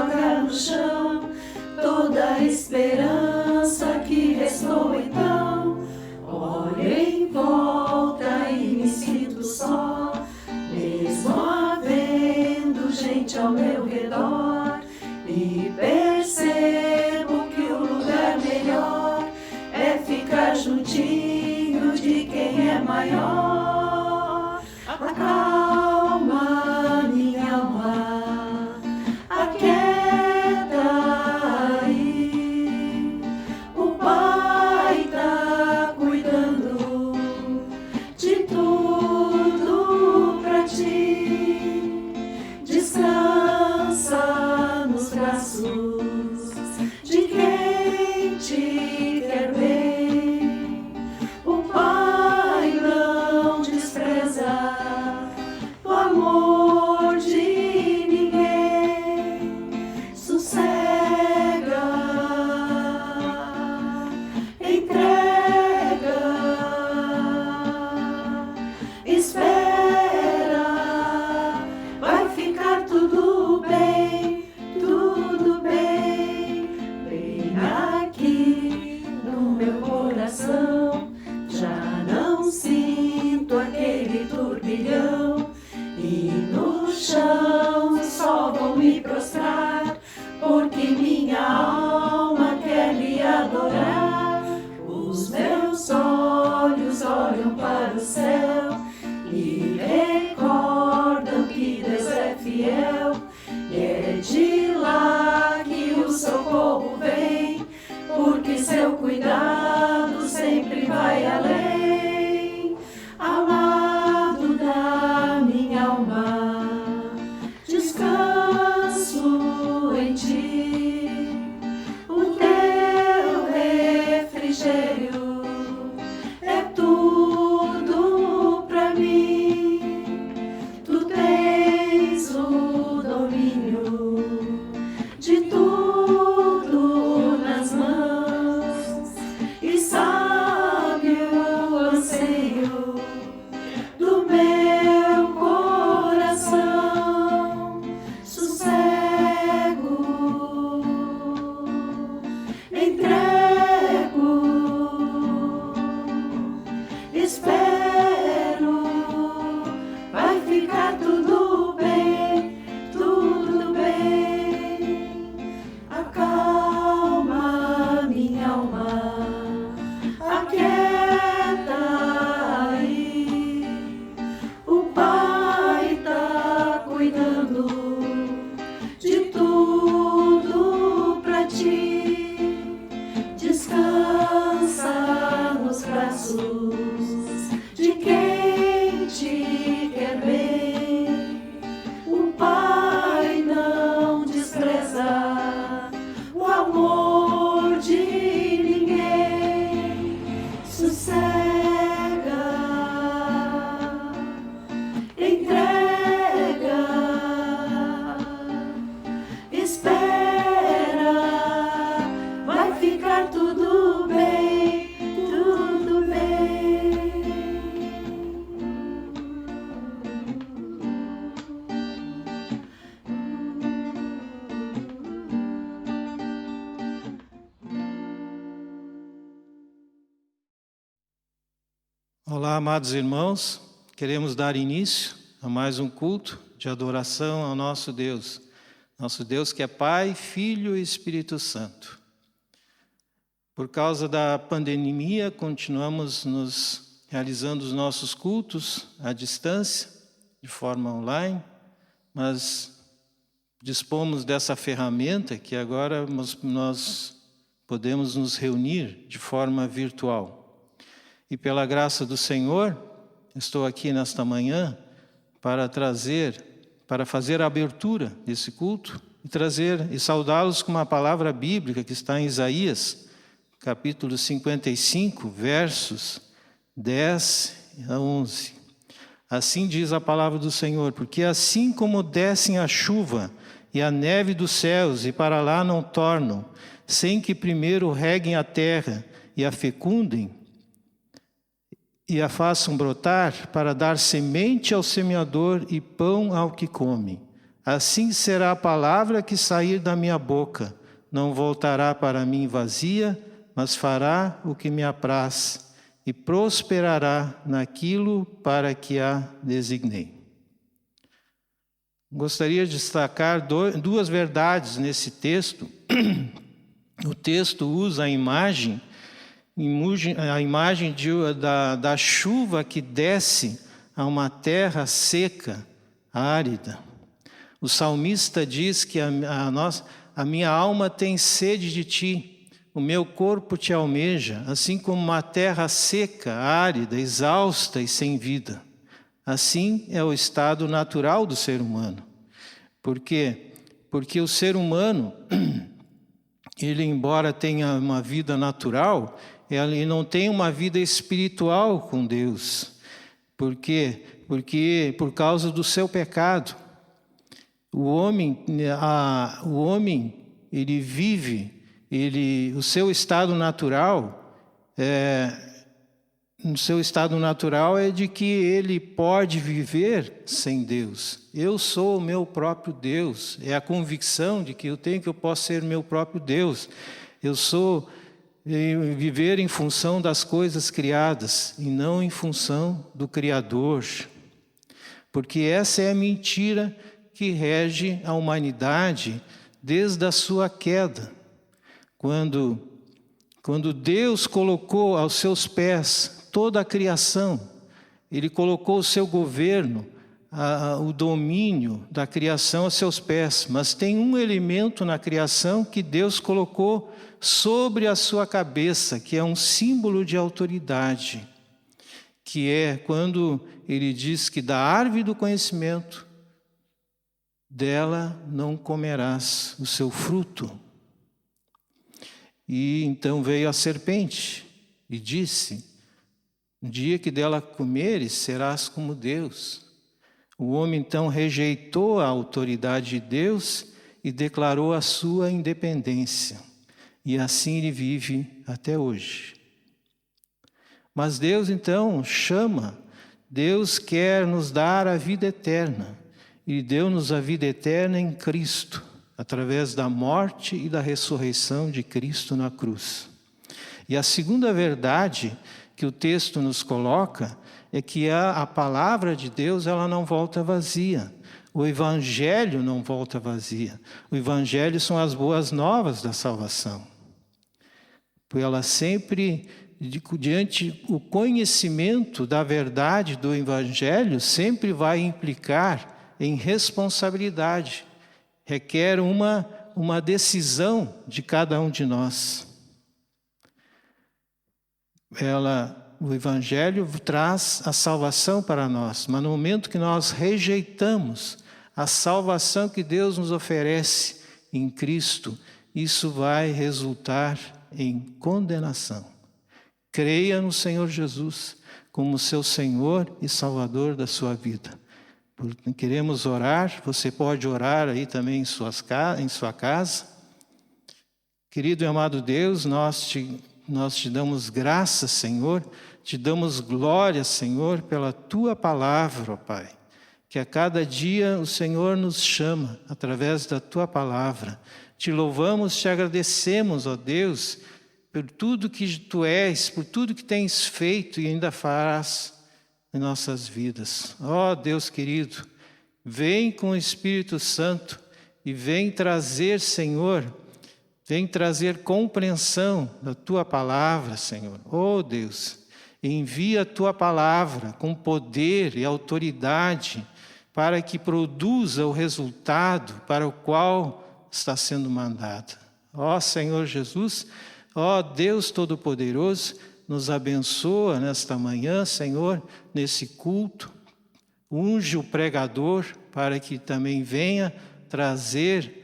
joga no chão toda a esperança que restou então. Olho em volta e me sinto só, mesmo havendo gente ao meu redor, e percebo que o lugar melhor é ficar juntinho de quem é maior. Acalma minha alma, aquieta aí. O Pai tá cuidando de tudo pra ti. Descansa nos braços de quem te quer bem. O Pai não despreza o amor de ninguém. Sossega, entrega, espera, vai ficar tudo bem, tudo bem. Bem aqui no meu coração, já não sinto aquele turbilhão, e no chão só vou me prostrar, porque minha alma quer lhe adorar. Os meus olhos olham para o céu e recordam que Deus é fiel, e é de lá que o socorro vem, porque seu cuidado sempre vai além. Amado da minha alma, descanso em ti. O teu refrigério é tudo pra mim. Tu tens o domínio de tudo nas mãos, e sabe o anseio do meu coração. Sossego, entrego, espero, vai ficar tudo bem, tudo bem. Acalma minha alma, aquieta aí. O Pai tá cuidando de tudo pra ti. Descansa nos braços de quem te quer bem. O Pai não despreza o amor de ninguém. Sossega, entrega, espera, vai ficar tudo bem, tudo bem. Olá, amados irmãos, queremos dar início a mais um culto de adoração ao nosso Deus que é Pai, Filho e Espírito Santo. Por causa da pandemia, continuamos realizando os nossos cultos à distância, de forma online, mas dispomos dessa ferramenta que agora nós podemos nos reunir de forma virtual. E pela graça do Senhor, estou aqui nesta manhã para fazer a abertura desse culto e saudá-los com uma palavra bíblica que está em Isaías, capítulo 55, versos 10 a 11. Assim diz a palavra do Senhor: porque assim como descem a chuva e a neve dos céus e para lá não tornam, sem que primeiro reguem a terra e a fecundem, e a façam brotar para dar semente ao semeador e pão ao que come, Assim será a palavra que sair da minha boca. Não voltará para mim vazia, mas fará o que me apraz e prosperará naquilo para que a designei. Gostaria de destacar duas verdades nesse texto. O texto usa a imagem da chuva que desce a uma terra seca, árida. O salmista diz que a minha alma tem sede de ti, o meu corpo te almeja, assim como uma terra seca, árida, exausta e sem vida. Assim é o estado natural do ser humano. Por quê? Porque o ser humano, ele embora tenha uma vida natural, ele não tem uma vida espiritual com Deus. Por quê? Porque por causa do seu pecado. O homem, ele vive, o seu estado natural é de que ele pode viver sem Deus. Eu sou o meu próprio Deus. É a convicção de que eu posso ser meu próprio Deus. Eu sou viver em função das coisas criadas e não em função do Criador. Porque essa é a mentira que rege a humanidade desde a sua queda. Quando Deus colocou aos seus pés toda a criação, Ele colocou o seu governo, o domínio da criação aos seus pés. Mas tem um elemento na criação que Deus colocou sobre a sua cabeça, que é um símbolo de autoridade, que é quando Ele diz que da árvore do conhecimento, dela não comerás o seu fruto. E então veio a serpente e disse: no dia que dela comeres, serás como Deus. O homem então rejeitou a autoridade de Deus e declarou a sua independência. E assim ele vive até hoje. Mas Deus então chama, Deus quer nos dar a vida eterna. E deu-nos a vida eterna em Cristo, através da morte e da ressurreição de Cristo na cruz. E a segunda verdade que o texto nos coloca é que a palavra de Deus, ela não volta vazia. O Evangelho não volta vazia. O Evangelho são as boas novas da salvação. Ela sempre, o conhecimento da verdade do Evangelho sempre vai implicar em responsabilidade, requer uma decisão de cada um de nós. O Evangelho traz a salvação para nós, mas no momento que nós rejeitamos a salvação que Deus nos oferece em Cristo, isso vai resultar em condenação. Creia no Senhor Jesus como seu Senhor e Salvador da sua vida. Queremos orar, você pode orar aí também em sua casa. Querido e amado Deus, nós te damos graças, Senhor, te damos glória, Senhor, pela Tua palavra, ó Pai. Que a cada dia o Senhor nos chama através da Tua palavra. Te louvamos, te agradecemos, ó Deus, por tudo que Tu és, por tudo que tens feito e ainda farás em nossas vidas. Ó Deus querido, vem com o Espírito Santo e vem trazer, Senhor, vem trazer compreensão da Tua palavra, Senhor. Ó Deus, envia a Tua palavra com poder e autoridade para que produza o resultado para o qual está sendo mandada. Ó Senhor Jesus, ó Deus Todo-Poderoso, nos abençoa nesta manhã, Senhor, nesse culto. Unge o pregador para que também venha trazer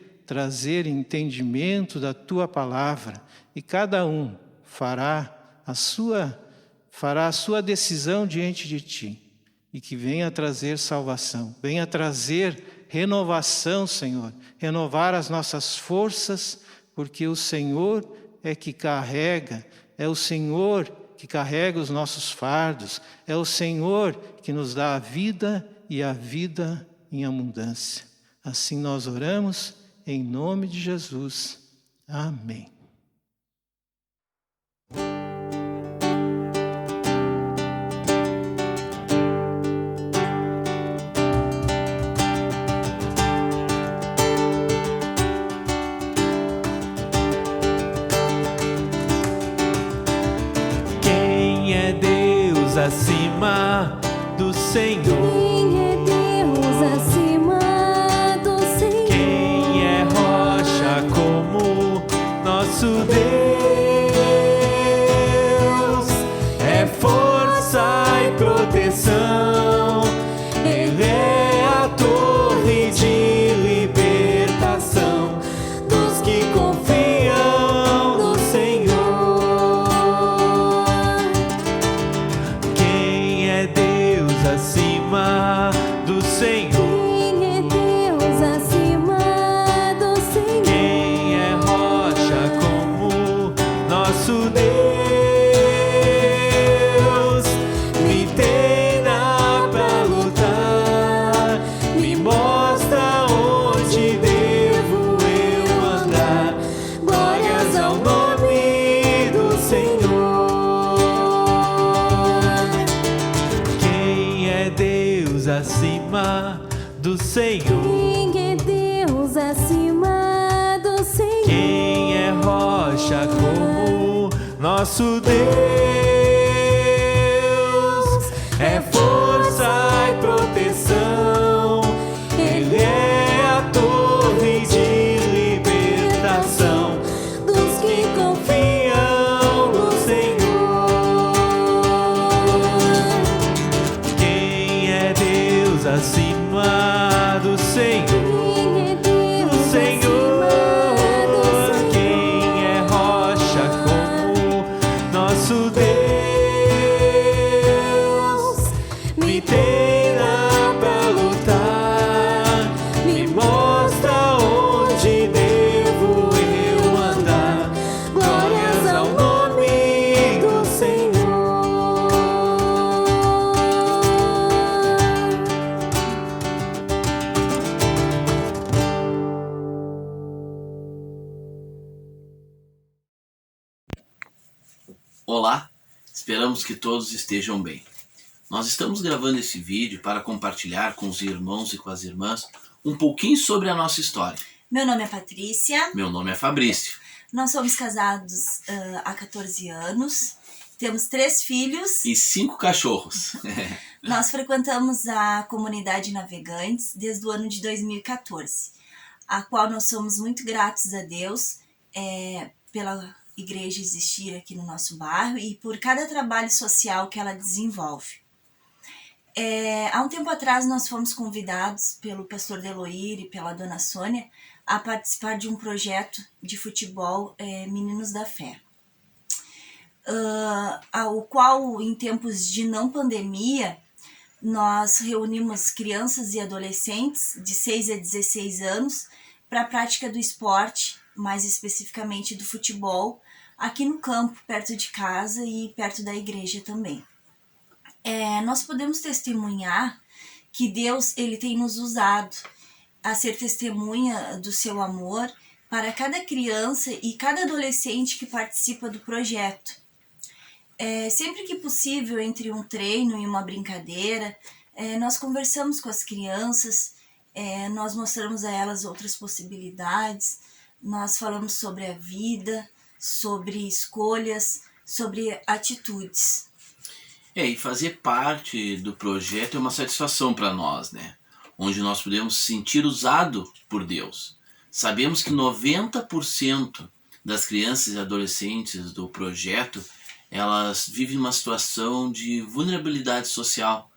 entendimento da Tua palavra. E cada um fará a sua decisão diante de Ti. E que venha trazer salvação, venha trazer renovação, Senhor. Renovar as nossas forças, porque o Senhor é que carrega, é o Senhor que carrega os nossos fardos, é o Senhor que nos dá a vida e a vida em abundância. Assim nós oramos, em nome de Jesus. Amém. Quem é Deus acima do Senhor? Quem é Deus acima do Senhor? Quem é rocha como nosso Deus? É força e proteção. Ele é a torre de libertação dos que confiam no Senhor. Quem é Deus acima do Senhor? Quem é Deus acima do Senhor? Quem é rocha como nosso Deus? Me treina pra lutar, me mostra onde devo eu andar. Glórias ao nome do Senhor. Quem é Deus acima do Senhor? Quem é Deus acima do Senhor? Quem é rocha como nosso Deus? É força e proteção. Ele é a torre de libertação dos que confiam no Senhor. Quem é Deus acima do Senhor? Quem é Deus Do Senhor, acima do Senhor? quem é rocha como nosso Deus? Me treina pra lutar, me mostra onde devo eu andar. Glórias ao nome do Senhor. Olá, esperamos que todos estejam bem. Nós estamos gravando esse vídeo para compartilhar com os irmãos e com as irmãs um pouquinho sobre a nossa história. Meu nome é Patrícia, Meu nome é Fabrício. nós somos casados há 14 anos, temos 3 filhos, E 5 cachorros. nós frequentamos a comunidade Navegantes desde o ano de 2014, a qual nós somos muito gratos a Deus pela igreja existir aqui no nosso bairro e por cada trabalho social que ela desenvolve. Há um tempo atrás nós fomos convidados pelo pastor Deloir e pela dona Sônia a participar de um projeto de futebol Meninos da Fé, ao qual em tempos de não pandemia nós reunimos crianças e adolescentes de 6 a 16 anos para a prática do esporte, mais especificamente do futebol, aqui no campo, perto de casa e perto da igreja também. Nós podemos testemunhar que Deus ele tem nos usado a ser testemunha do seu amor para cada criança e cada adolescente que participa do projeto. Sempre que possível, entre um treino e uma brincadeira, nós conversamos com as crianças, nós mostramos a elas outras possibilidades, nós falamos sobre a vida, sobre escolhas, sobre atitudes. E fazer parte do projeto é uma satisfação para nós, né? Onde nós podemos se sentir usado por Deus. Sabemos que 90% das crianças e adolescentes do projeto, elas vivem uma situação de vulnerabilidade social.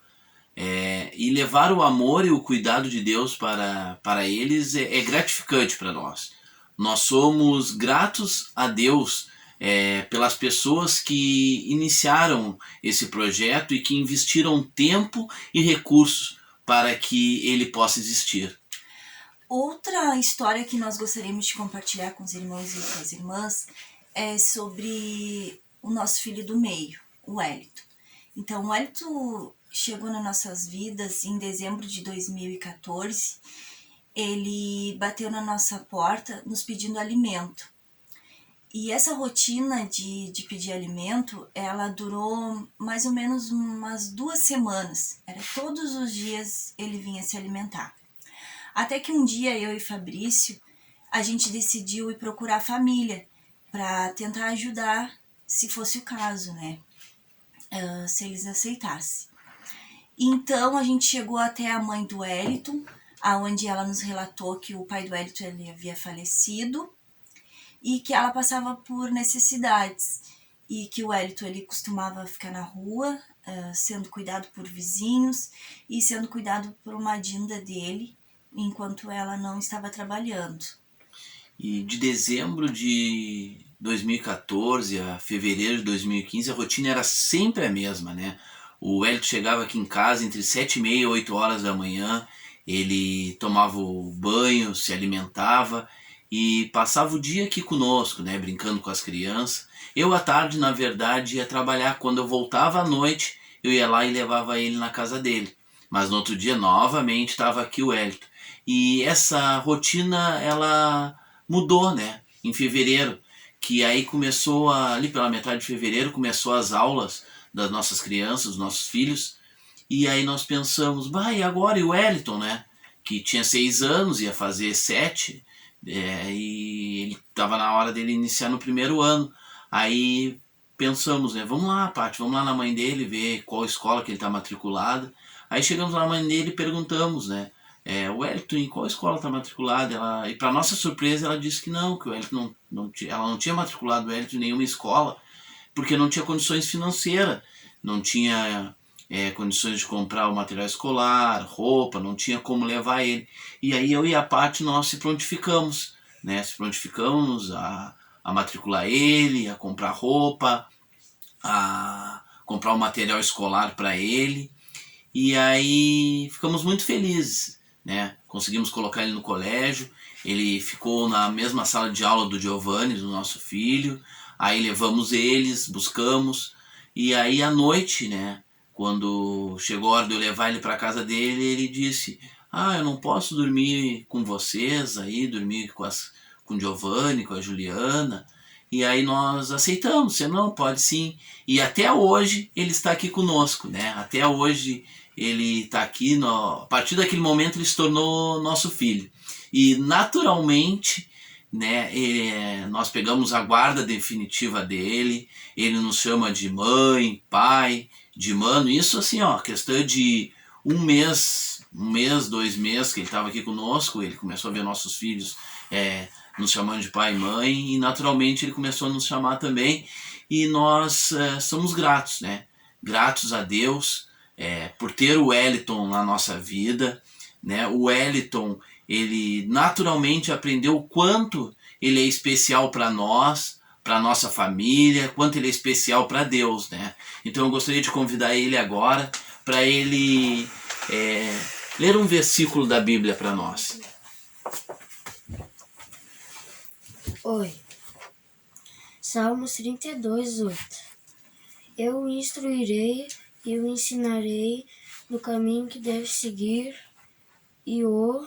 E levar o amor e o cuidado de Deus para eles é gratificante para nós. Nós somos gratos a Deus pelas pessoas que iniciaram esse projeto e que investiram tempo e recursos para que ele possa existir. Outra história que nós gostaríamos de compartilhar com os irmãos e com as irmãs é sobre o nosso filho do meio, o Wellington. Então, o Wellington chegou nas nossas vidas em dezembro de 2014 ele bateu na nossa porta nos pedindo alimento. E essa rotina de pedir alimento, ela durou mais ou menos umas 2 semanas. Era todos os dias ele vinha se alimentar. Até que um dia eu e Fabrício, a gente decidiu ir procurar a família para tentar ajudar, se fosse o caso, né? Se eles aceitassem. Então a gente chegou até a mãe do Wellington, aonde ela nos relatou que o pai do Wellington ele havia falecido e que ela passava por necessidades e que o Wellington ele costumava ficar na rua, sendo cuidado por vizinhos e sendo cuidado por uma dinda dele, enquanto ela não estava trabalhando. E de dezembro de 2014 a fevereiro de 2015, a rotina era sempre a mesma, né? O Wellington chegava aqui em casa entre 7h30 e 8 horas da manhã, ele tomava o banho, se alimentava e passava o dia aqui conosco, né? Brincando com as crianças. Eu à tarde, na verdade, ia trabalhar. Quando eu voltava à noite, eu ia lá e levava ele na casa dele. Mas no outro dia, novamente, estava aqui o Wellington. E essa rotina, ela mudou, né? Em fevereiro, que aí começou, ali pela metade de fevereiro, começou as aulas das nossas crianças, dos nossos filhos. E aí nós pensamos, e agora e o Wellington, né? Que tinha 6 anos, ia fazer 7, e ele estava na hora dele iniciar no primeiro ano. Aí pensamos, né? Vamos lá, Paty, vamos lá na mãe dele ver qual escola que ele está matriculado. Aí chegamos lá na mãe dele e perguntamos, né? O Wellington, em qual escola está matriculado? E para nossa surpresa ela disse que não, que o Wellington ela não tinha matriculado o Wellington em nenhuma escola, porque não tinha condições financeiras, não tinha condições de comprar o material escolar, roupa, não tinha como levar ele. E aí eu e a Paty, nós se prontificamos, né? Se prontificamos a matricular ele, a comprar roupa, a comprar o material escolar para ele. E aí ficamos muito felizes, né? Conseguimos colocar ele no colégio, ele ficou na mesma sala de aula do Giovanni, do nosso filho. Aí levamos eles, buscamos, e aí à noite, né? Quando chegou a hora de eu levar ele para casa dele, ele disse, eu não posso dormir com vocês aí, dormir com o Giovanni, com a Juliana. E aí nós aceitamos, você não, pode sim. E até hoje ele está aqui conosco, né? Até hoje ele está aqui, a partir daquele momento ele se tornou nosso filho. E naturalmente, né, nós pegamos a guarda definitiva dele, ele nos chama de mãe, pai, de mano, isso assim, questão de 1 mês, 2 meses que ele estava aqui conosco, ele começou a ver nossos filhos nos chamando de pai e mãe, e naturalmente ele começou a nos chamar também, e nós somos gratos, né? Gratos a Deus por ter o Wellington na nossa vida, né? O Wellington, ele naturalmente aprendeu o quanto ele é especial para nós, para nossa família, quanto ele é especial para Deus, né? Então eu gostaria de convidar ele agora para ele ler um versículo da Bíblia para nós. Oi. Salmos 32:8. Eu o instruirei e o ensinarei no caminho que deve seguir, e o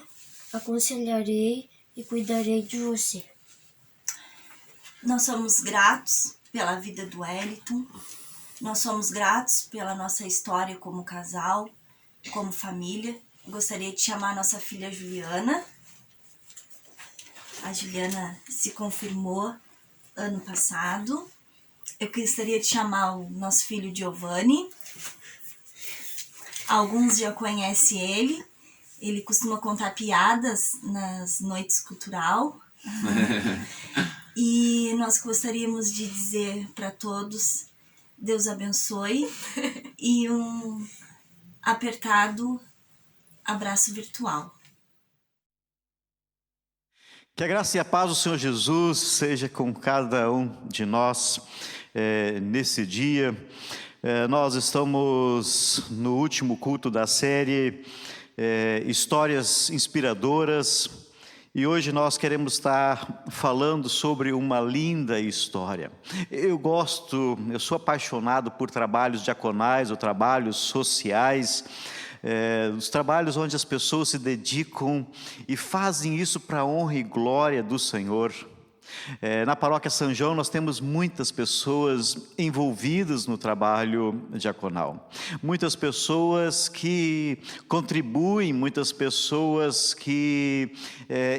aconselharei e cuidarei de você. Nós somos gratos pela vida do Wellington, nós somos gratos pela nossa história como casal, como família. Gostaria de chamar a nossa filha Juliana. A Juliana se confirmou ano passado. Eu gostaria de chamar o nosso filho Giovanni. Alguns já conhecem ele. Ele costuma contar piadas nas noites cultural. E nós gostaríamos de dizer para todos, Deus abençoe, e um apertado abraço virtual. Que a graça e a paz do Senhor Jesus seja com cada um de nós nesse dia. Nós estamos no último culto da série Histórias Inspiradoras, e hoje nós queremos estar falando sobre uma linda história. Eu sou apaixonado por trabalhos diaconais ou trabalhos sociais, os trabalhos onde as pessoas se dedicam e fazem isso para a honra e glória do Senhor. Na paróquia São João nós temos muitas pessoas envolvidas no trabalho diaconal, muitas pessoas que contribuem, muitas pessoas que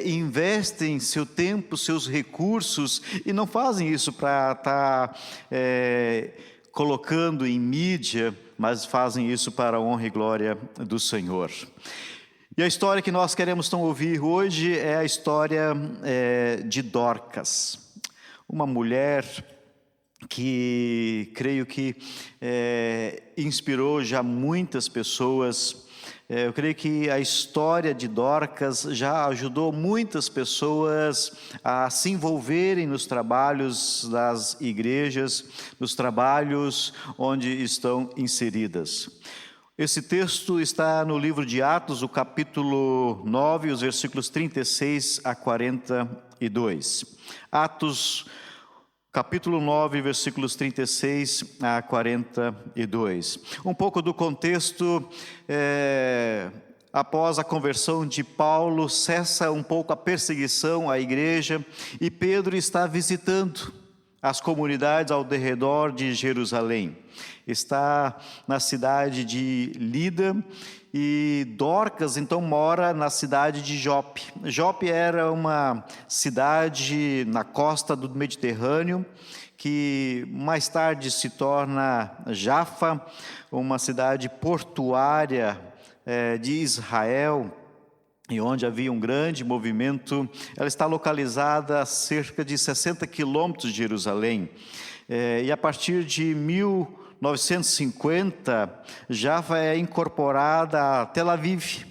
investem seu tempo, seus recursos, e não fazem isso para estar colocando em mídia, mas fazem isso para a honra e glória do Senhor. E a história que nós queremos então ouvir hoje é a história de Dorcas, uma mulher que creio que inspirou já muitas pessoas. Eu creio que a história de Dorcas já ajudou muitas pessoas a se envolverem nos trabalhos das igrejas, nos trabalhos onde estão inseridas. Esse texto está no livro de Atos, o capítulo 9, os versículos 36 a 42. Atos, capítulo 9, versículos 36 a 42. Um pouco do contexto, após a conversão de Paulo, cessa um pouco a perseguição à igreja e Pedro está visitando as comunidades ao redor de Jerusalém. Está na cidade de Lida e Dorcas então mora na cidade de Jope. Jope era uma cidade na costa do Mediterrâneo, que mais tarde se torna Jafa, uma cidade portuária de Israel, e onde havia um grande movimento. Ela está localizada a cerca de 60 quilômetros de Jerusalém. E a partir de 1950, Jafa é incorporada a Tel Aviv,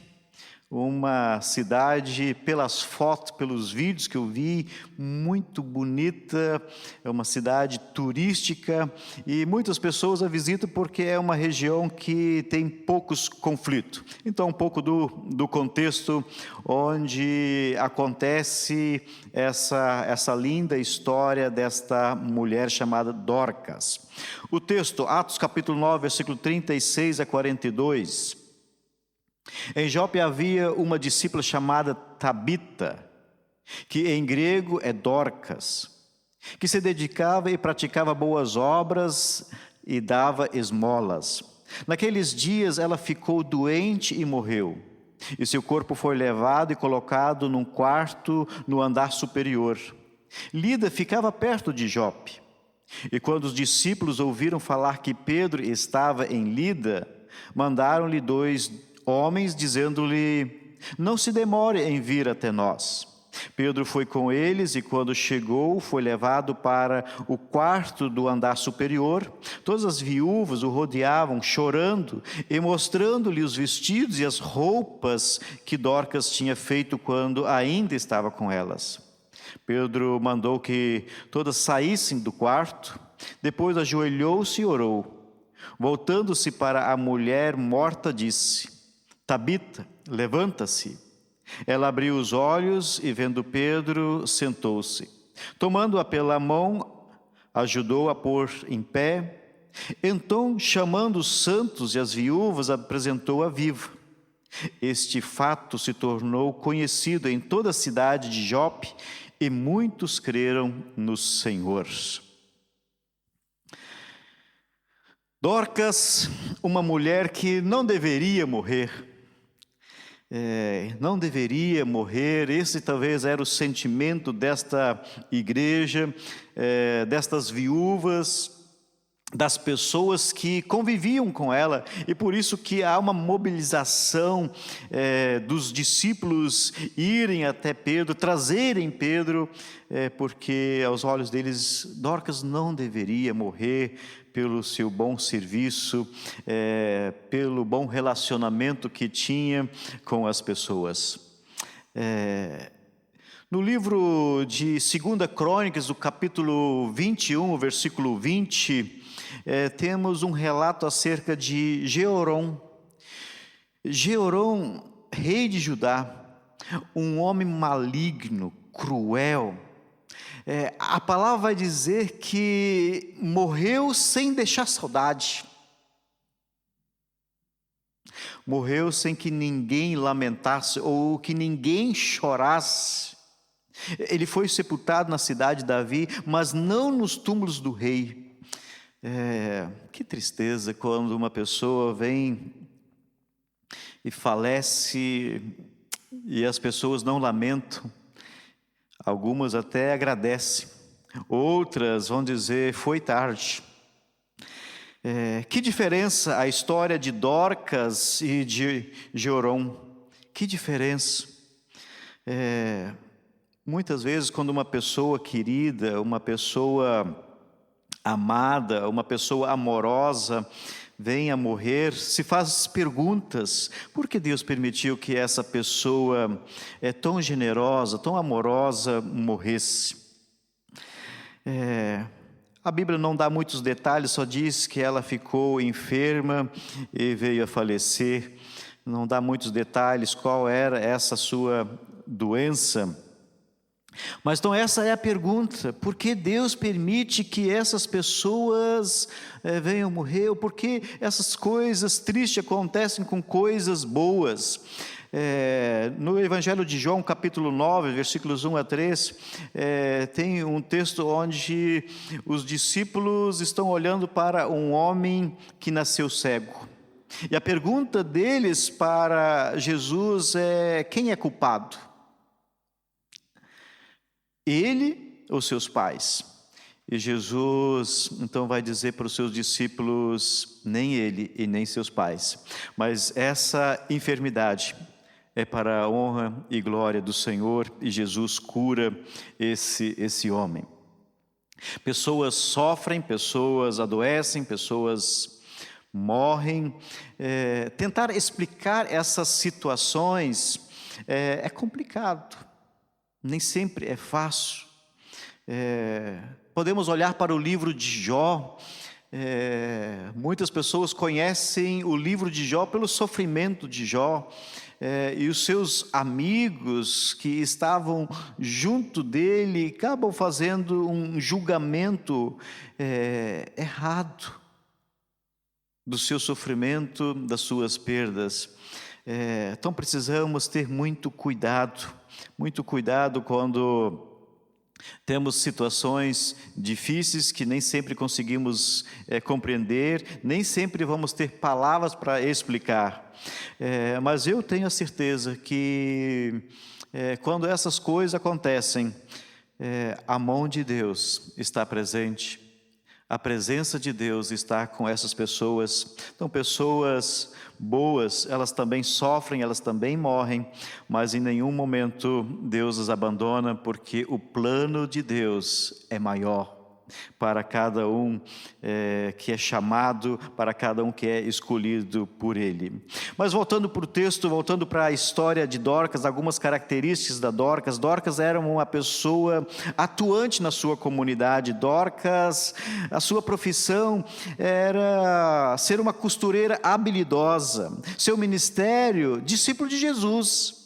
uma cidade, pelas fotos, pelos vídeos que eu vi, muito bonita, é uma cidade turística e muitas pessoas a visitam porque é uma região que tem poucos conflitos. Então, um pouco do contexto onde acontece essa linda história desta mulher chamada Dorcas. O texto, Atos capítulo 9, versículo 36 a 42. Em Jope havia uma discípula chamada Tabita, que em grego é Dorcas, que se dedicava e praticava boas obras e dava esmolas. Naqueles dias ela ficou doente e morreu, e seu corpo foi levado e colocado num quarto no andar superior. Lida ficava perto de Jope, e quando os discípulos ouviram falar que Pedro estava em Lida, mandaram-lhe 2 homens, dizendo-lhe: não se demore em vir até nós. Pedro foi com eles e quando chegou, foi levado para o quarto do andar superior. Todas as viúvas o rodeavam, chorando e mostrando-lhe os vestidos e as roupas que Dorcas tinha feito quando ainda estava com elas. Pedro mandou que todas saíssem do quarto, depois ajoelhou-se e orou. Voltando-se para a mulher morta, disse: Tabita, levanta-se. Ela abriu os olhos e, vendo Pedro, sentou-se. Tomando-a pela mão, ajudou-a a pôr em pé. Então, chamando os santos e as viúvas, apresentou-a viva. Este fato se tornou conhecido em toda a cidade de Jope e muitos creram no Senhor. Dorcas, uma mulher que não deveria morrer. Não deveria morrer. Esse talvez era o sentimento desta igreja, destas viúvas, das pessoas que conviviam com ela, e por isso que há uma mobilização dos discípulos irem até Pedro, trazerem Pedro, porque aos olhos deles Dorcas não deveria morrer pelo seu bom serviço, pelo bom relacionamento que tinha com as pessoas. No livro de 2 Crônicas, o capítulo 21, o versículo 20, temos um relato acerca de Jeorom. Jeorom, rei de Judá, um homem maligno, cruel. A palavra vai dizer que morreu sem deixar saudade. Morreu sem que ninguém lamentasse ou que ninguém chorasse. Ele foi sepultado na cidade de Davi, mas não nos túmulos do rei. Que tristeza quando uma pessoa vem e falece e as pessoas não lamentam. Algumas até agradecem, outras vão dizer, foi tarde. Que diferença a história de Dorcas e de Georon. Que diferença. Muitas vezes quando uma pessoa querida, uma pessoa amada, uma pessoa amorosa vem a morrer, se faz perguntas: por que Deus permitiu que essa pessoa tão generosa, tão amorosa morresse? A Bíblia não dá muitos detalhes, só diz que ela ficou enferma e veio a falecer. Não dá muitos detalhes qual era essa sua doença. Mas então essa é a pergunta: por que Deus permite que essas pessoas venham morrer? Ou por que essas coisas tristes acontecem com coisas boas? No Evangelho de João, capítulo 9, versículos 1 a 3, tem um texto onde os discípulos estão olhando para um homem que nasceu cego. E a pergunta deles para Jesus é: quem é culpado? Ele ou seus pais? E Jesus então vai dizer para os seus discípulos: nem ele e nem seus pais, mas essa enfermidade é para a honra e glória do Senhor, e Jesus cura esse homem. Pessoas sofrem, pessoas adoecem, pessoas morrem. Tentar explicar essas situações é complicado. Nem sempre é fácil. Podemos olhar para o livro de Jó. Muitas pessoas conhecem o livro de Jó pelo sofrimento de Jó. E os seus amigos que estavam junto dele acabam fazendo um julgamento errado do seu sofrimento, das suas perdas. Então precisamos ter muito cuidado quando temos situações difíceis que nem sempre conseguimos compreender, nem sempre vamos ter palavras para explicar. Mas eu tenho a certeza que quando essas coisas acontecem, a mão de Deus está presente, a presença de Deus está com essas pessoas. Então, pessoas boas, elas também sofrem, elas também morrem, mas em nenhum momento Deus as abandona, porque o plano de Deus é maior para cada um que é chamado, para cada um que é escolhido por Ele. Mas voltando para o texto, voltando para a história de Dorcas, algumas características da Dorcas. Dorcas era uma pessoa atuante na sua comunidade. Dorcas, a sua profissão era ser uma costureira habilidosa. Seu ministério, discípulo de Jesus.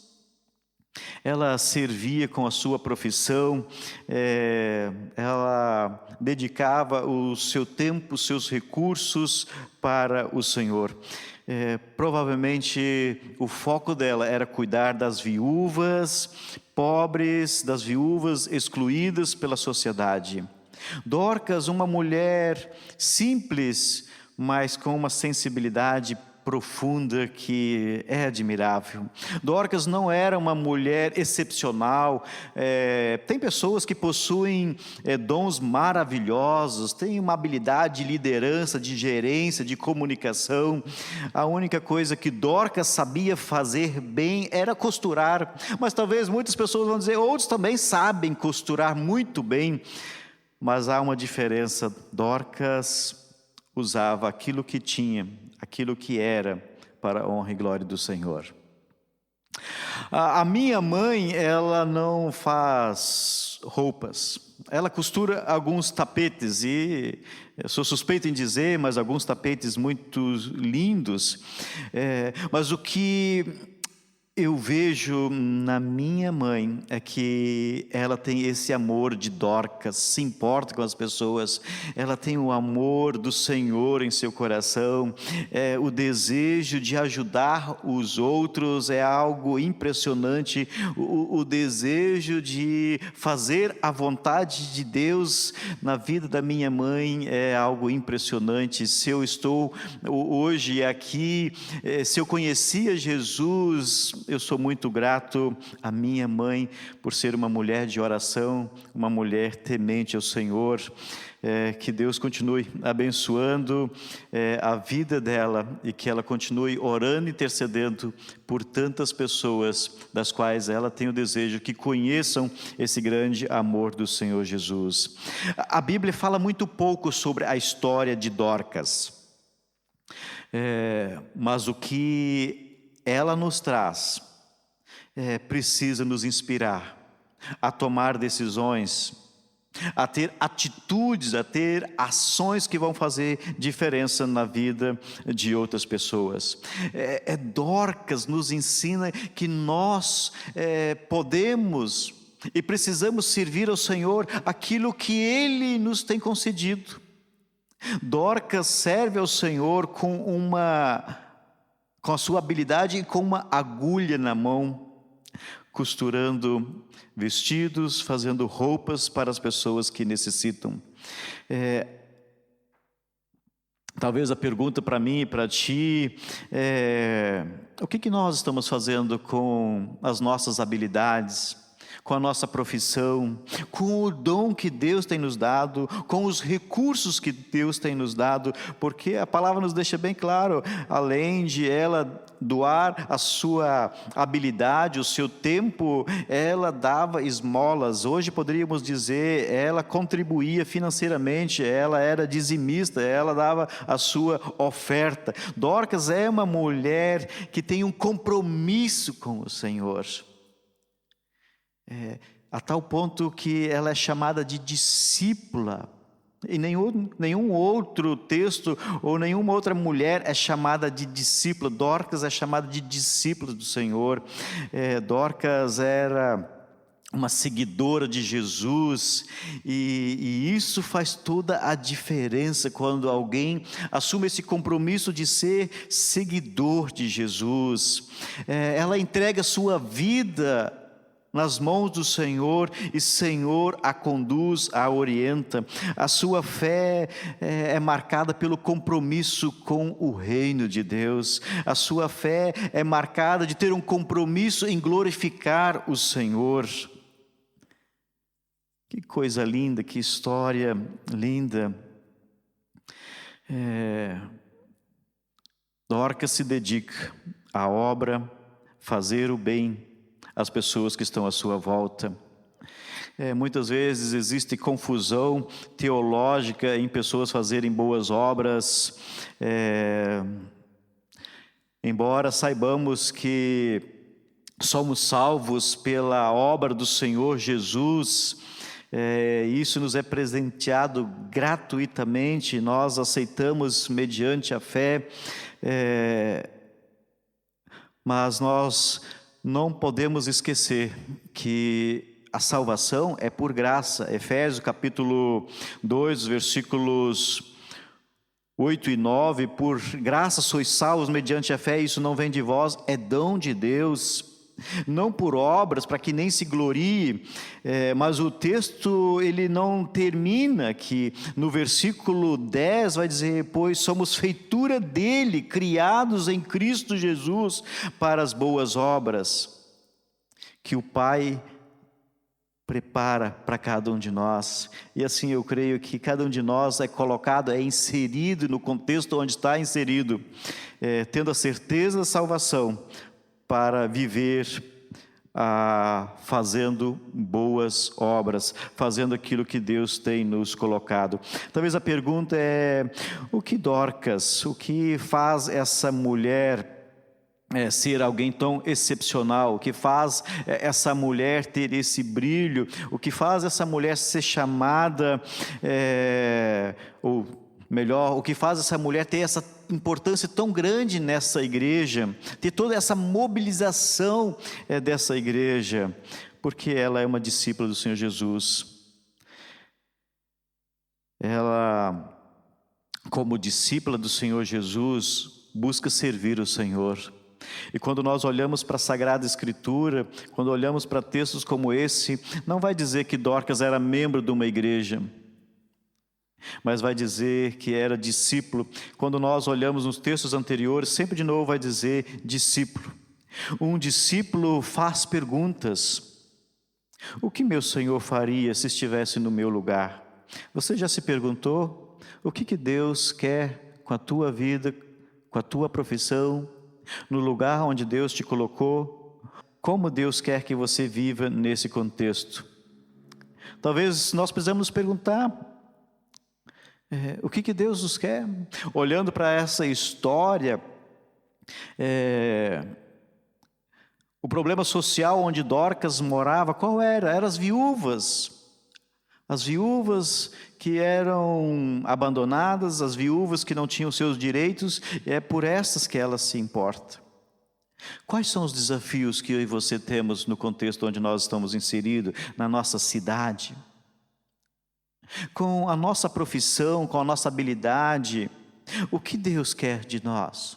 Ela servia com a sua profissão, ela dedicava o seu tempo, os seus recursos para o Senhor. Provavelmente o foco dela era cuidar das viúvas pobres, das viúvas excluídas pela sociedade. Dorcas, uma mulher simples, mas com uma sensibilidade profunda que é admirável. Dorcas não era uma mulher excepcional. Tem pessoas que possuem dons maravilhosos, têm uma habilidade de liderança, de gerência, de comunicação. A única coisa que Dorcas sabia fazer bem era costurar. Mas talvez muitas pessoas vão dizer, outros também sabem costurar muito bem. Mas há uma diferença. Dorcas usava aquilo que tinha, aquilo que era, para a honra e glória do Senhor. A minha mãe, ela não faz roupas. Ela costura alguns tapetes, e eu sou suspeito em dizer, mas alguns tapetes muito lindos. Mas o que eu vejo na minha mãe é que ela tem esse amor de Dorcas, se importa com as pessoas, ela tem o amor do Senhor em seu coração, o desejo de ajudar os outros é algo impressionante, o desejo de fazer a vontade de Deus na vida da minha mãe é algo impressionante. Se eu estou hoje aqui, se eu conhecia Jesus, eu sou muito grato à minha mãe por ser uma mulher de oração, uma mulher temente ao Senhor. Que Deus continue abençoando a vida dela e que ela continue orando e intercedendo por tantas pessoas das quais ela tem o desejo que conheçam esse grande amor do Senhor Jesus. A Bíblia fala muito pouco sobre a história de Dorcas, mas o que ela nos traz precisa nos inspirar a tomar decisões, a ter atitudes, a ter ações que vão fazer diferença na vida de outras pessoas. Dorcas nos ensina que nós podemos e precisamos servir ao Senhor aquilo que Ele nos tem concedido. Dorcas serve ao Senhor com a sua habilidade e com uma agulha na mão, costurando vestidos, fazendo roupas para as pessoas que necessitam. Talvez a pergunta para mim e para ti o que nós estamos fazendo com as nossas habilidades, com a nossa profissão, com o dom que Deus tem nos dado, com os recursos que Deus tem nos dado, porque a palavra nos deixa bem claro, além de ela doar a sua habilidade, o seu tempo, ela dava esmolas. Hoje poderíamos dizer, ela contribuía financeiramente, ela era dizimista, ela dava a sua oferta. Dorcas é uma mulher que tem um compromisso com o Senhor. A tal ponto que ela é chamada de discípula. E nenhum outro texto ou nenhuma outra mulher é chamada de discípula. Dorcas é chamada de discípula do Senhor. Dorcas era uma seguidora de Jesus, e isso faz toda a diferença quando alguém assume esse compromisso de ser seguidor de Jesus. Ela entrega a sua vida nas mãos do Senhor, e Senhor a conduz, a orienta. A sua fé é marcada pelo compromisso com o reino de Deus. A sua fé é marcada de ter um compromisso em glorificar o Senhor. Que coisa linda, que história linda. Dorcas se dedica à obra, fazer o bem às pessoas que estão à sua volta. Muitas vezes existe confusão teológica em pessoas fazerem boas obras. Embora saibamos que somos salvos pela obra do Senhor Jesus, isso nos é presenteado gratuitamente, nós aceitamos mediante a fé, mas nós não podemos esquecer que a salvação é por graça. Efésios capítulo 2, versículos 8 e 9, por graça sois salvos mediante a fé, isso não vem de vós, é dom de Deus, não por obras, para que nem se glorie. Mas o texto ele não termina aqui. No versículo 10 vai dizer, pois somos feitura dele, criados em Cristo Jesus para as boas obras que o Pai prepara para cada um de nós. E assim eu creio que cada um de nós é colocado, é inserido no contexto onde está inserido, tendo a certeza da salvação, para viver fazendo boas obras, fazendo aquilo que Deus tem nos colocado. Talvez a pergunta é, o que faz essa mulher ser alguém tão excepcional? O que faz essa mulher ter esse brilho? O que faz essa mulher ser chamada, ou Melhor, o que faz essa mulher ter essa importância tão grande nessa igreja, ter toda essa mobilização dessa igreja, porque ela é uma discípula do Senhor Jesus. Ela, como discípula do Senhor Jesus, busca servir o Senhor. E quando nós olhamos para a Sagrada Escritura, quando olhamos para textos como esse, não vai dizer que Dorcas era membro de uma igreja, mas vai dizer que era discípulo. Quando nós olhamos nos textos anteriores, sempre de novo vai dizer discípulo. Um discípulo faz perguntas. O que meu Senhor faria se estivesse no meu lugar? Você já se perguntou o que Deus quer com a tua vida, com a tua profissão, no lugar onde Deus te colocou? Como Deus quer que você viva nesse contexto? Talvez nós precisamos nos perguntar, o que Deus nos quer? Olhando para essa história, o problema social onde Dorcas morava, qual era? Eram as viúvas. As viúvas que eram abandonadas, as viúvas que não tinham seus direitos, é por essas que ela se importa. Quais são os desafios que eu e você temos no contexto onde nós estamos inseridos, na nossa cidade? Com a nossa profissão, com a nossa habilidade, o que Deus quer de nós?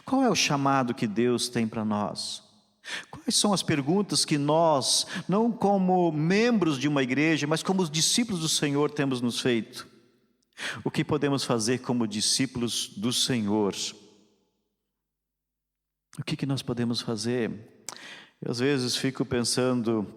Qual é o chamado que Deus tem para nós? Quais são as perguntas que nós, não como membros de uma igreja, mas como os discípulos do Senhor temos nos feito? O que podemos fazer como discípulos do Senhor? O que nós podemos fazer? Eu, às vezes fico pensando,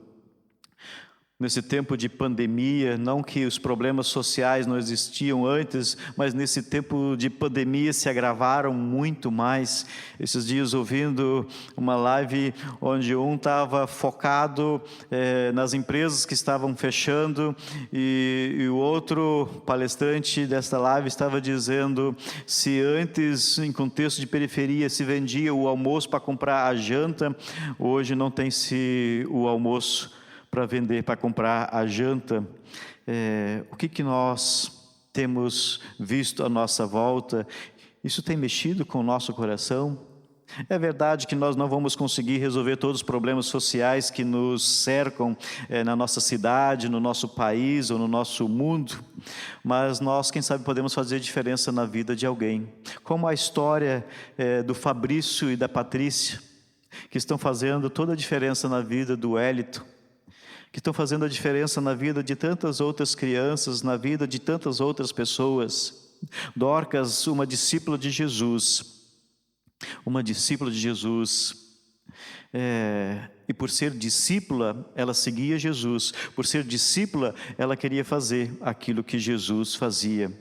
nesse tempo de pandemia, não que os problemas sociais não existiam antes, mas nesse tempo de pandemia se agravaram muito mais. Esses dias ouvindo uma live onde um estava focado nas empresas que estavam fechando e o outro palestrante desta live estava dizendo, se antes em contexto de periferia se vendia o almoço para comprar a janta, hoje não tem-se o almoço para vender, para comprar a janta. O que nós temos visto à nossa volta? Isso tem mexido com o nosso coração? É verdade que nós não vamos conseguir resolver todos os problemas sociais que nos cercam na nossa cidade, no nosso país ou no nosso mundo, mas nós, quem sabe, podemos fazer diferença na vida de alguém. Como a história do Fabrício e da Patrícia, que estão fazendo toda a diferença na vida do Hélito, que estão fazendo a diferença na vida de tantas outras crianças, na vida de tantas outras pessoas. Dorcas, uma discípula de Jesus, e por ser discípula, ela seguia Jesus. Por ser discípula, ela queria fazer aquilo que Jesus fazia.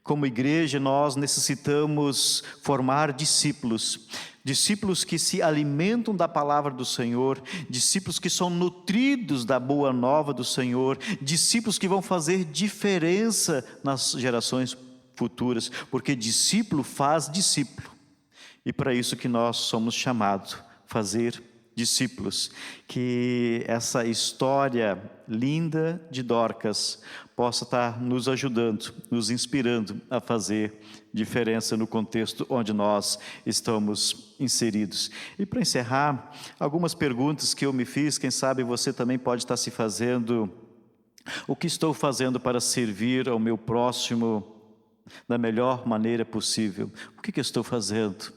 Como igreja, nós necessitamos formar discípulos. Discípulos que se alimentam da palavra do Senhor, discípulos que são nutridos da boa nova do Senhor, discípulos que vão fazer diferença nas gerações futuras, porque discípulo faz discípulo. E para isso que nós somos chamados, fazer discípulos. Que essa história linda de Dorcas possa estar nos ajudando, nos inspirando a fazer diferença no contexto onde nós estamos inseridos. E para encerrar, algumas perguntas que eu me fiz, quem sabe você também pode estar se fazendo. O que estou fazendo para servir ao meu próximo da melhor maneira possível? O que eu estou fazendo?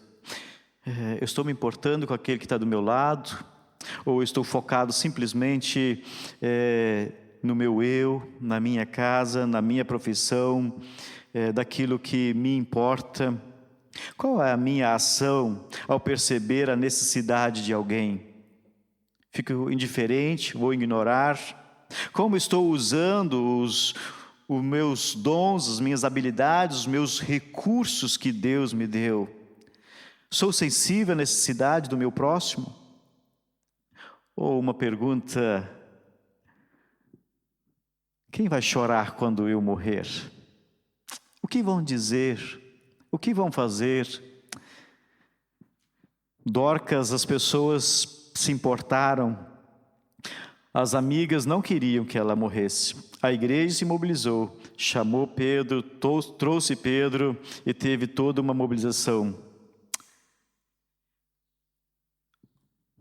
Eu estou me importando com aquele que está do meu lado? Ou estou focado simplesmente no meu eu, na minha casa, na minha profissão, daquilo que me importa? Qual é a minha ação ao perceber a necessidade de alguém? Fico indiferente, vou ignorar? Como estou usando os meus dons, as minhas habilidades, os meus recursos que Deus me deu? Sou sensível à necessidade do meu próximo? Ou uma pergunta: quem vai chorar quando eu morrer? O que vão dizer? O que vão fazer? Dorcas, as pessoas se importaram. As amigas não queriam que ela morresse. A igreja se mobilizou, chamou Pedro, trouxe Pedro e teve toda uma mobilização.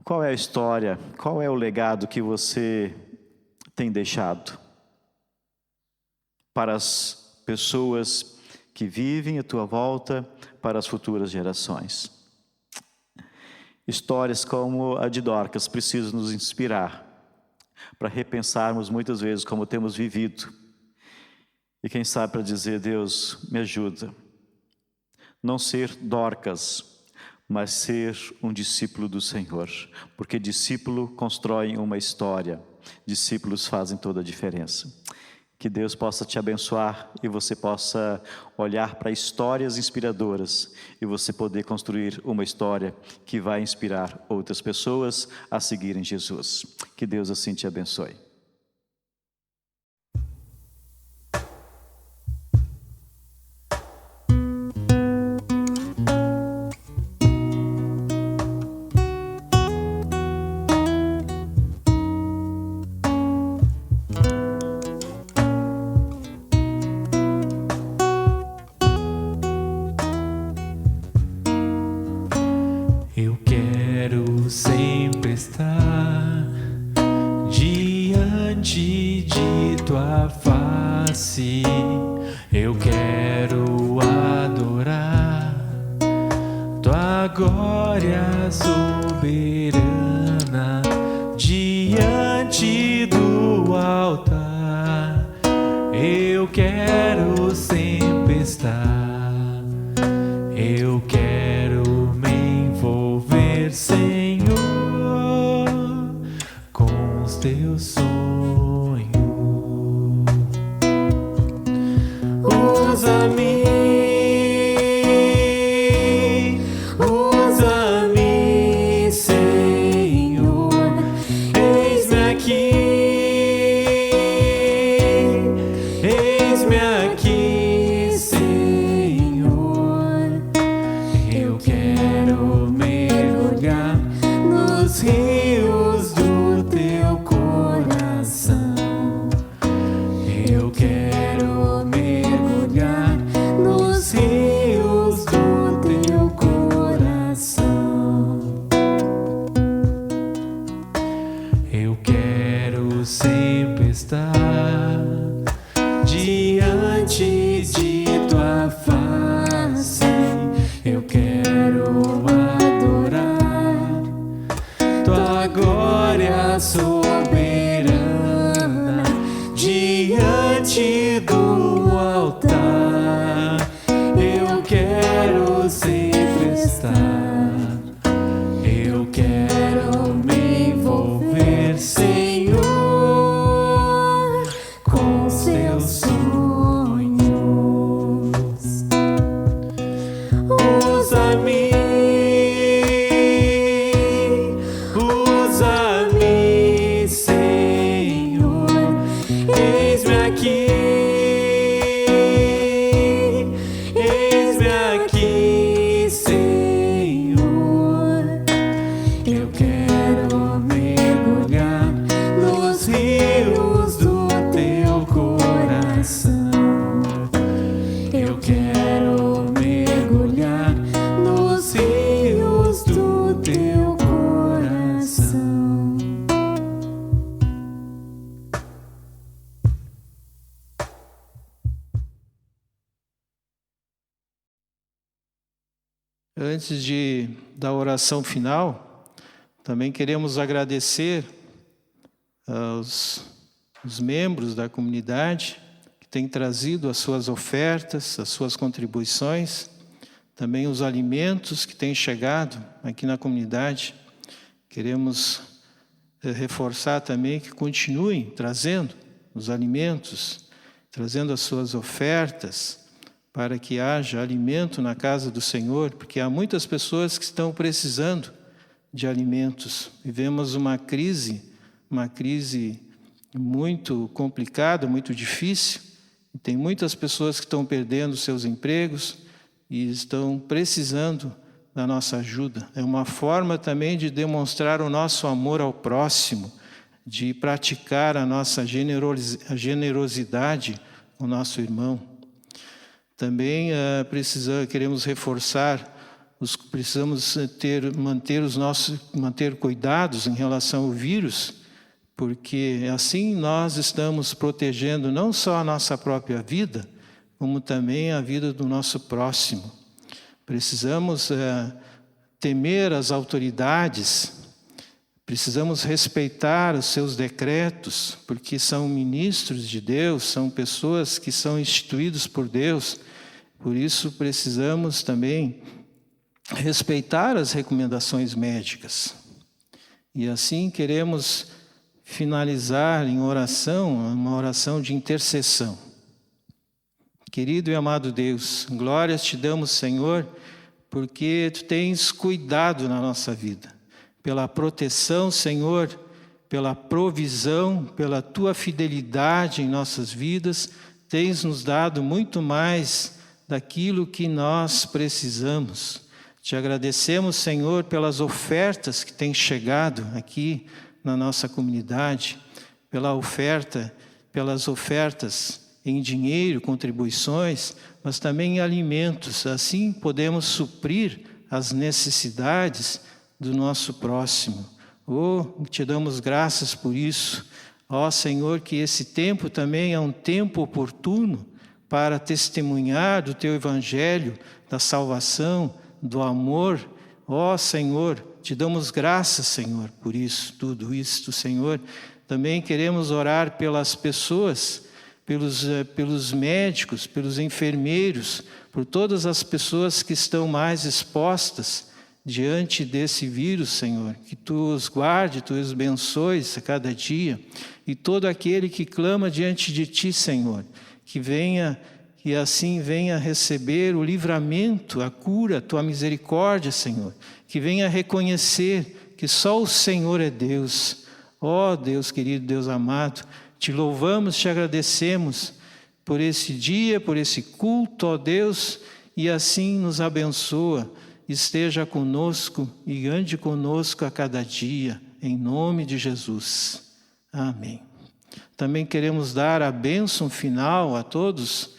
Qual é a história? Qual é o legado que você tem deixado para as pessoas que vivem à tua volta, para as futuras gerações? Histórias como a de Dorcas precisam nos inspirar para repensarmos muitas vezes como temos vivido. E quem sabe para dizer: Deus, me ajuda. Não ser Dorcas, mas ser um discípulo do Senhor. Porque discípulo constrói uma história. Discípulos fazem toda a diferença. Que Deus possa te abençoar e você possa olhar para histórias inspiradoras e você poder construir uma história que vai inspirar outras pessoas a seguirem Jesus. Que Deus assim te abençoe. Eu quero sempre estar diante de tua face. Eu quero adorar tua glória soberana diante do altar. Eu quero sempre estar. Eu quero me envolver, Senhor, com os teus sonhos. Usa-me, Senhor, eis-me aqui, Senhor. Eu quero mergulhar nos rios do teu coração. Eu quero mergulhar nos rios do teu coração. Eu quero sempre estar diante de tua face. Eu quero adorar tua glória soberana diante do altar. Eu quero sempre estar. Eu quero me envolver, Senhor, com seus sonhos. Usa-me, Senhor, eis-me aqui, Senhor. Eu quero mergulhar nos rios do teu coração. Eu quero mergulhar nos rios do teu coração. Antes da oração final, também queremos agradecer os membros da comunidade que têm trazido as suas ofertas, as suas contribuições, também os alimentos que têm chegado aqui na comunidade. Queremos reforçar também que continuem trazendo os alimentos, trazendo as suas ofertas, para que haja alimento na casa do Senhor, porque há muitas pessoas que estão precisando de alimentos. Vivemos uma crise muito complicada, muito difícil. Tem muitas pessoas que estão perdendo seus empregos e estão precisando da nossa ajuda. É uma forma também de demonstrar o nosso amor ao próximo, de praticar a nossa generosidade com o nosso irmão. Também queremos reforçar, precisamos manter cuidados em relação ao vírus, porque assim nós estamos protegendo não só a nossa própria vida, como também a vida do nosso próximo. Precisamos temer as autoridades, precisamos respeitar os seus decretos, porque são ministros de Deus, são pessoas que são instituídos por Deus. Por isso precisamos também respeitar as recomendações médicas. E assim queremos finalizar em oração, uma oração de intercessão. Querido e amado Deus, glórias te damos, Senhor, porque tu tens cuidado na nossa vida, pela proteção, Senhor, pela provisão, pela tua fidelidade em nossas vidas, tens nos dado muito mais daquilo que nós precisamos. Te agradecemos, Senhor, pelas ofertas que têm chegado aqui na nossa comunidade, pelas ofertas em dinheiro, contribuições, mas também em alimentos. Assim podemos suprir as necessidades do nosso próximo. Te damos graças por isso. Senhor, que esse tempo também é um tempo oportuno para testemunhar do teu evangelho, da salvação, do amor. Senhor, te damos graças, Senhor, por isso, tudo isso, Senhor. Também queremos orar pelas pessoas, pelos médicos, pelos enfermeiros, por todas as pessoas que estão mais expostas diante desse vírus, Senhor. Que tu os guarde, tu os abençoes a cada dia. E todo aquele que clama diante de ti, Senhor, que assim venha receber o livramento, a cura, a tua misericórdia, Senhor. Que venha reconhecer que só o Senhor é Deus. Deus querido, Deus amado, te louvamos, te agradecemos por esse dia, por esse culto, Deus, e assim nos abençoa. Esteja conosco e ande conosco a cada dia, em nome de Jesus. Amém. Também queremos dar a bênção final a todos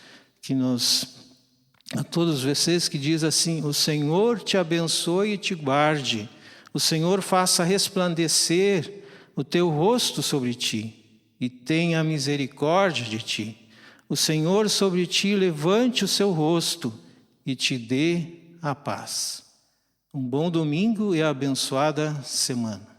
vocês que diz assim: o Senhor te abençoe e te guarde, o Senhor faça resplandecer o teu rosto sobre ti e tenha misericórdia de ti. O Senhor sobre ti levante o seu rosto e te dê a paz. Um bom domingo e abençoada semana.